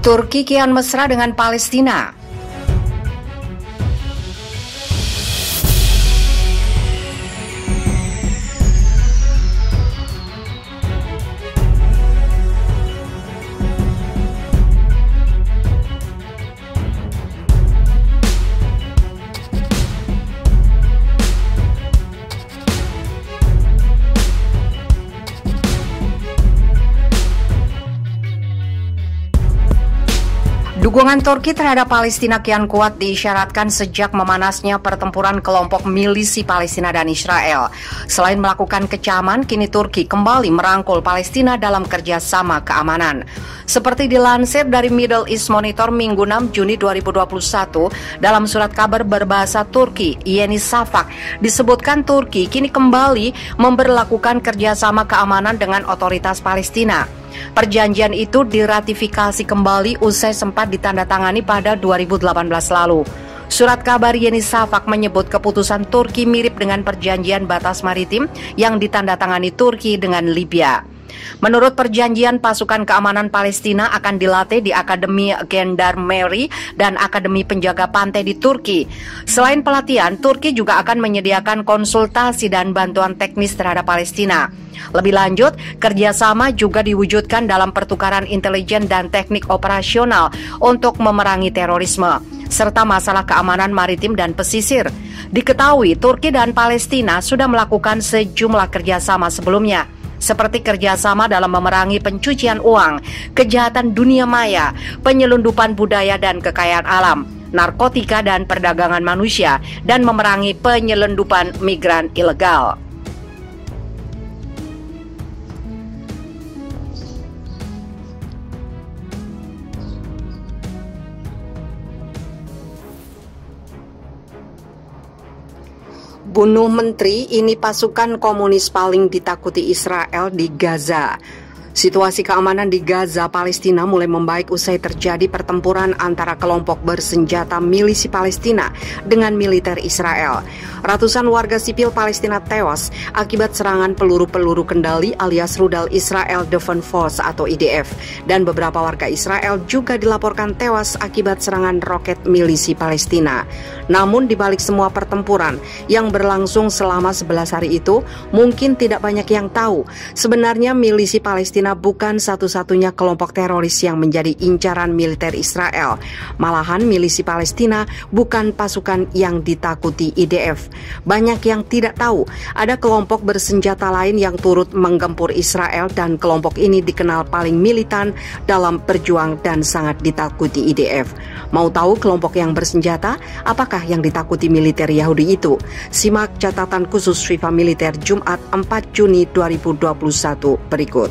Turki kian mesra dengan Palestina. Dukungan Turki terhadap Palestina kian kuat diisyaratkan sejak memanasnya pertempuran kelompok milisi Palestina dan Israel. Selain melakukan kecaman, kini Turki kembali merangkul Palestina dalam kerjasama keamanan. Seperti dilansir dari Middle East Monitor Minggu 6 Juni 2021, dalam surat kabar berbahasa Turki, Yeni Shafak, disebutkan Turki kini kembali memberlakukan kerjasama keamanan dengan otoritas Palestina. Perjanjian itu diratifikasi kembali usai sempat ditandatangani pada 2018 lalu. Surat kabar Yeni Shafak menyebut keputusan Turki mirip dengan perjanjian batas maritim yang ditandatangani Turki dengan Libya. Menurut perjanjian, pasukan keamanan Palestina akan dilatih di Akademi Gendarmerie dan Akademi Penjaga Pantai di Turki. Selain pelatihan, Turki juga akan menyediakan konsultasi dan bantuan teknis terhadap Palestina. Lebih lanjut, kerjasama juga diwujudkan dalam pertukaran intelijen dan teknik operasional untuk memerangi terorisme, serta masalah keamanan maritim dan pesisir. Diketahui, Turki dan Palestina sudah melakukan sejumlah kerjasama sebelumnya, seperti kerjasama dalam memerangi pencucian uang, kejahatan dunia maya, penyelundupan budaya dan kekayaan alam, narkotika dan perdagangan manusia, dan memerangi penyelundupan migran ilegal. Bunuh menteri, ini pasukan komunis paling ditakuti Israel di Gaza. Situasi keamanan di Gaza, Palestina mulai membaik usai terjadi pertempuran antara kelompok bersenjata milisi Palestina dengan militer Israel. Ratusan warga sipil Palestina tewas akibat serangan peluru-peluru kendali alias rudal Israel Defense Force atau IDF, dan beberapa warga Israel juga dilaporkan tewas akibat serangan roket milisi Palestina. Namun di balik semua pertempuran yang berlangsung selama 11 hari itu, mungkin tidak banyak yang tahu sebenarnya milisi Palestina bukan satu-satunya kelompok teroris yang menjadi incaran militer Israel. Malahan milisi Palestina bukan pasukan yang ditakuti IDF. Banyak yang tidak tahu ada kelompok bersenjata lain yang turut menggempur Israel, dan kelompok ini dikenal paling militan dalam berjuang dan sangat ditakuti IDF. Mau tahu kelompok yang bersenjata? Apakah yang ditakuti militer Yahudi itu? Simak catatan khusus FIFA Militer Jumat 4 Juni 2021 berikut.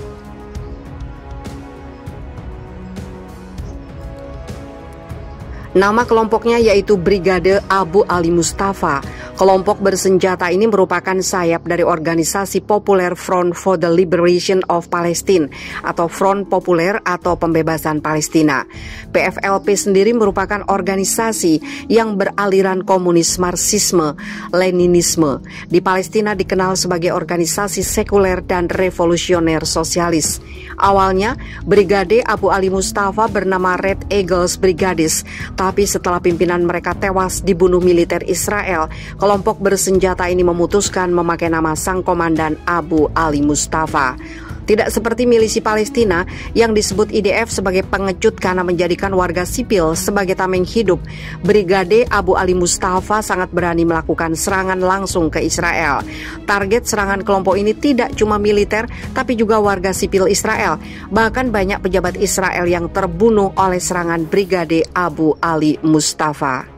Nama kelompoknya yaitu Brigade Abu Ali Mustafa. Kelompok bersenjata ini merupakan sayap dari organisasi populer Front for the Liberation of Palestine atau Front Populer atau Pembebasan Palestina. PFLP sendiri merupakan organisasi yang beraliran komunis Marxisme, Leninisme. Di Palestina dikenal sebagai organisasi sekuler dan revolusioner sosialis. Awalnya, Brigade Abu Ali Mustafa bernama Red Eagles Brigades, tapi setelah pimpinan mereka tewas dibunuh militer Israel, kelompok bersenjata ini memutuskan memakai nama sang komandan Abu Ali Mustafa. Tidak seperti milisi Palestina yang disebut IDF sebagai pengecut karena menjadikan warga sipil sebagai tameng hidup, Brigade Abu Ali Mustafa sangat berani melakukan serangan langsung ke Israel. Target serangan kelompok ini tidak cuma militer, tapi juga warga sipil Israel. Bahkan banyak pejabat Israel yang terbunuh oleh serangan Brigade Abu Ali Mustafa.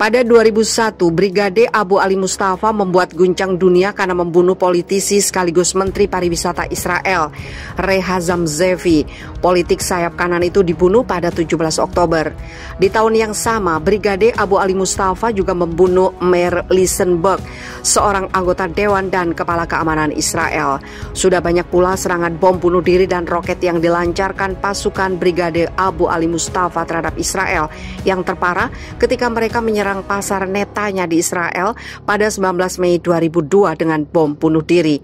Pada 2001, Brigade Abu Ali Mustafa membuat guncang dunia karena membunuh politisi sekaligus Menteri Pariwisata Israel, Rehazam Zevi. Politik sayap kanan itu dibunuh pada 17 Oktober. Di tahun yang sama, Brigade Abu Ali Mustafa juga membunuh Meir Lisenberg, seorang anggota Dewan dan Kepala Keamanan Israel. Sudah banyak pula serangan bom bunuh diri dan roket yang dilancarkan pasukan Brigade Abu Ali Mustafa terhadap Israel. Yang terparah ketika mereka menyerang menyerang pasar Netanya di Israel pada 19 Mei 2002 dengan bom bunuh diri.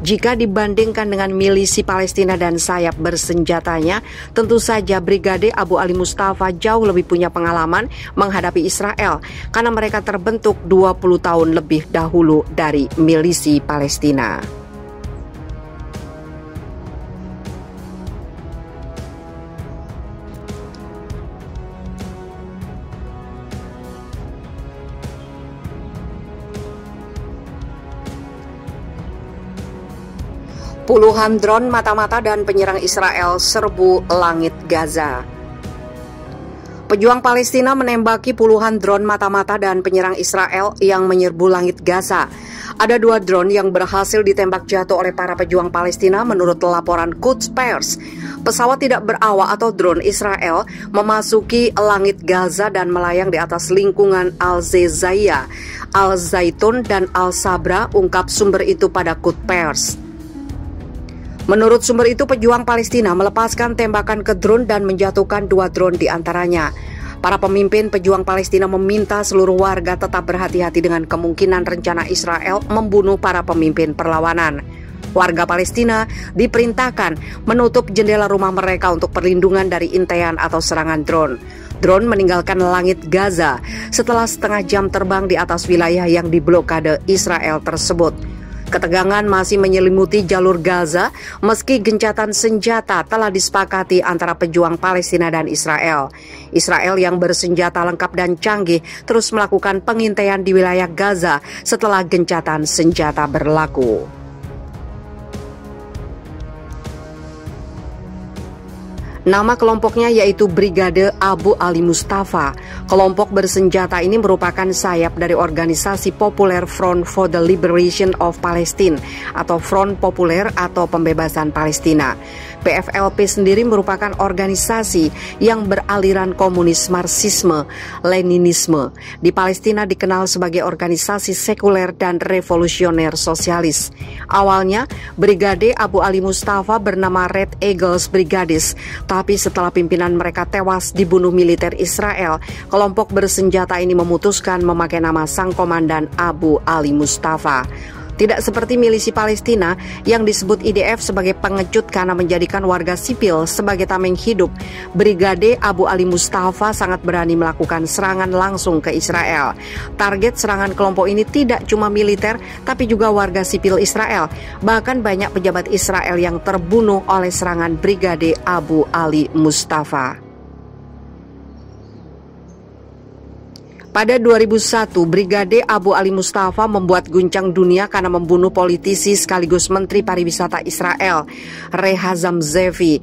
Jika dibandingkan dengan milisi Palestina dan sayap bersenjatanya, tentu saja Brigade Abu Ali Mustafa jauh lebih punya pengalaman menghadapi Israel karena mereka terbentuk 20 tahun lebih dahulu dari milisi Palestina. Puluhan drone mata-mata dan penyerang Israel serbu langit Gaza. Pejuang Palestina menembaki puluhan drone mata-mata dan penyerang Israel yang menyerbu langit Gaza. Ada 2 drone yang berhasil ditembak jatuh oleh para pejuang Palestina menurut laporan Quds Pers. Pesawat tidak berawak atau drone Israel memasuki langit Gaza dan melayang di atas lingkungan Al-Zayya, Al-Zaitun, dan Al-Sabra, ungkap sumber itu pada Quds Pers. Menurut sumber itu, pejuang Palestina melepaskan tembakan ke drone dan menjatuhkan 2 drone di antaranya. Para pemimpin pejuang Palestina meminta seluruh warga tetap berhati-hati dengan kemungkinan rencana Israel membunuh para pemimpin perlawanan. Warga Palestina diperintahkan menutup jendela rumah mereka untuk perlindungan dari intaian atau serangan drone. Drone meninggalkan langit Gaza setelah setengah jam terbang di atas wilayah yang diblokade Israel tersebut. Ketegangan masih menyelimuti jalur Gaza meski gencatan senjata telah disepakati antara pejuang Palestina dan Israel. Israel yang bersenjata lengkap dan canggih terus melakukan pengintaian di wilayah Gaza setelah gencatan senjata berlaku. Nama kelompoknya yaitu Brigade Abu Ali Mustafa. Kelompok bersenjata ini merupakan sayap dari organisasi populer Front for the Liberation of Palestine atau Front Populer atau Pembebasan Palestina. PFLP sendiri merupakan organisasi yang beraliran komunis Marxisme, Leninisme. Di Palestina dikenal sebagai organisasi sekuler dan revolusioner sosialis. Awalnya, Brigade Abu Ali Mustafa bernama Red Eagles Brigades, tapi setelah pimpinan mereka tewas dibunuh militer Israel, kelompok bersenjata ini memutuskan memakai nama sang komandan Abu Ali Mustafa. Tidak seperti milisi Palestina yang disebut IDF sebagai pengecut karena menjadikan warga sipil sebagai tameng hidup, Brigade Abu Ali Mustafa sangat berani melakukan serangan langsung ke Israel. Target serangan kelompok ini tidak cuma militer, tapi juga warga sipil Israel. Bahkan banyak pejabat Israel yang terbunuh oleh serangan Brigade Abu Ali Mustafa. Pada 2001, Brigade Abu Ali Mustafa membuat guncang dunia karena membunuh politisi sekaligus Menteri Pariwisata Israel, Rehazam Zevi.